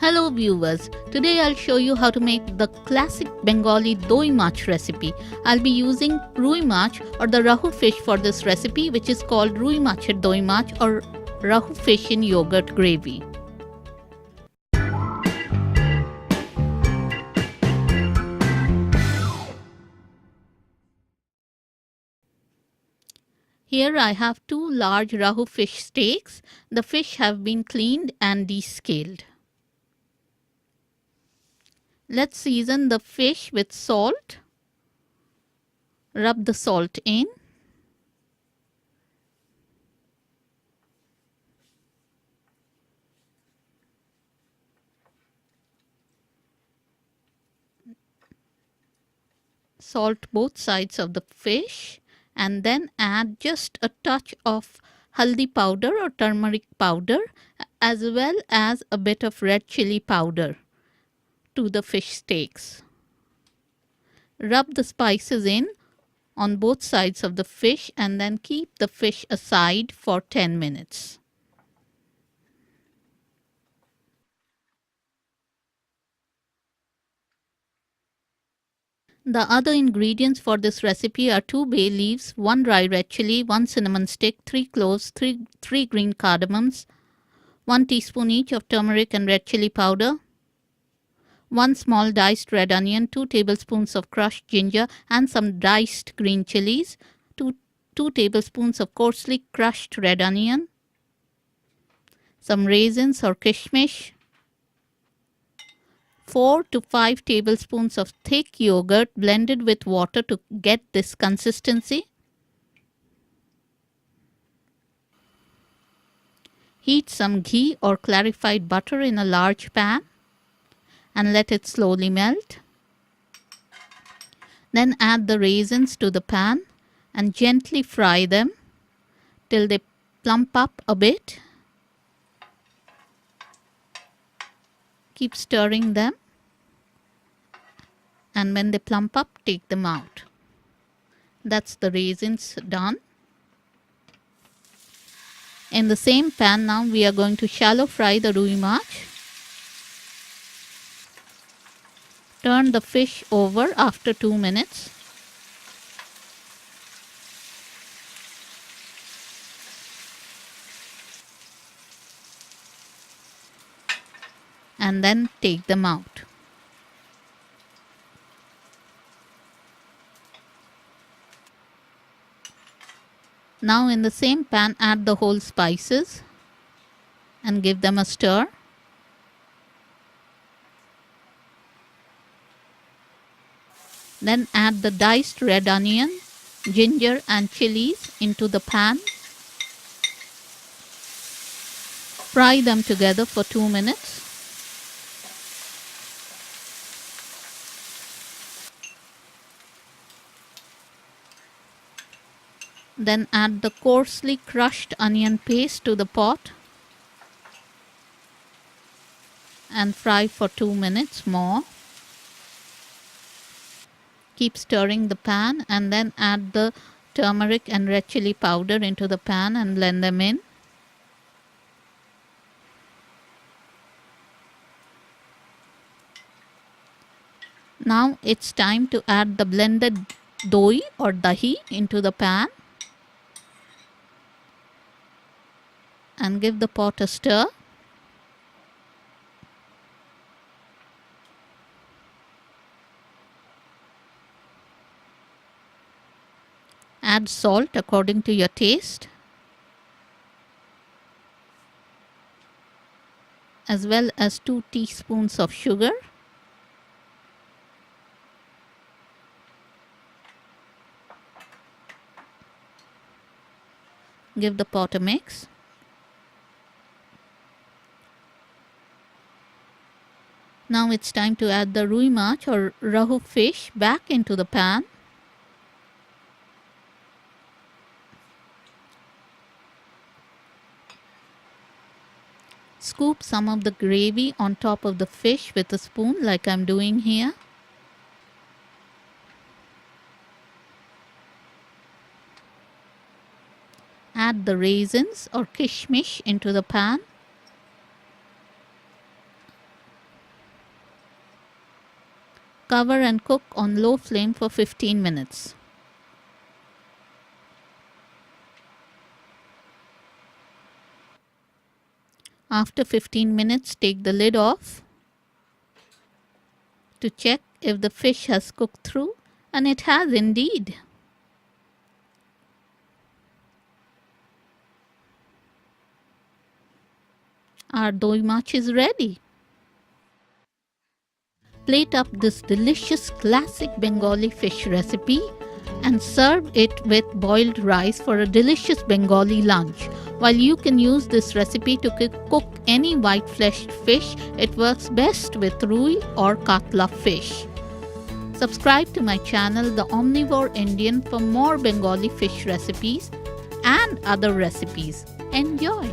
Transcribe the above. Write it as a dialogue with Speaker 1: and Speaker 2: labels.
Speaker 1: Hello viewers, today I'll show you how to make the classic Bengali Doi Mach recipe. I'll be using Rui Mach or the Rahu fish for this recipe, which is called Rui Macher Doi Mach or Rahu fish in yogurt gravy. Here I have 2 large Rahu fish steaks. The fish have been cleaned and descaled. Let's season the fish with salt. Rub the salt in. Salt both sides of the fish and then add just a touch of haldi powder or turmeric powder as well as a bit of red chilli powder to the fish steaks. Rub the spices in on both sides of the fish and then keep the fish aside for 10 minutes. The other ingredients for this recipe are 2 bay leaves, 1 dry red chilli, 1 cinnamon stick, 3 cloves, 3 green cardamoms, 1 teaspoon each of turmeric and red chilli powder, 1 small diced red onion, 2 tablespoons of crushed ginger and some diced green chillies, 2 tablespoons of coarsely crushed red onion, some raisins or kishmish, 4 to 5 tablespoons of thick yogurt blended with water to get this consistency. Heat some ghee or clarified butter in a large pan and let it slowly melt. Then add the raisins to the pan and gently fry them till they plump up a bit. Keep stirring them, and when they plump up, take them out. That's the raisins done. In the same pan now we are going to shallow fry the Rui Mach. Turn the fish over after 2 minutes. And then take them out. Now in the same pan add the whole spices and give them a stir. Then add the diced red onion, ginger and chillies into the pan. Fry them together for 2 minutes. Then add the coarsely crushed onion paste to the pot and fry for 2 minutes more. Keep stirring the pan and then add the turmeric and red chilli powder into the pan and blend them in. Now it's time to add the blended doi or dahi into the pan and give the pot a stir. Add salt according to your taste, as well as 2 teaspoons of sugar. Give the pot a mix. Now it's time to add the Rui Mach or Rahu fish back into the pan. Scoop some of the gravy on top of the fish with a spoon like I'm doing here. Add the raisins or kishmish into the pan. Cover and cook on low flame for 15 minutes. After 15 minutes, take the lid off to check if the fish has cooked through, and it has indeed. Our doi mach is ready. Plate up this delicious classic Bengali fish recipe and serve it with boiled rice for a delicious Bengali lunch. While you can use this recipe to cook any white-fleshed fish, it works best with Rui or Katla fish. Subscribe to my channel, The Omnivore Indian, for more Bengali fish recipes and other recipes. Enjoy!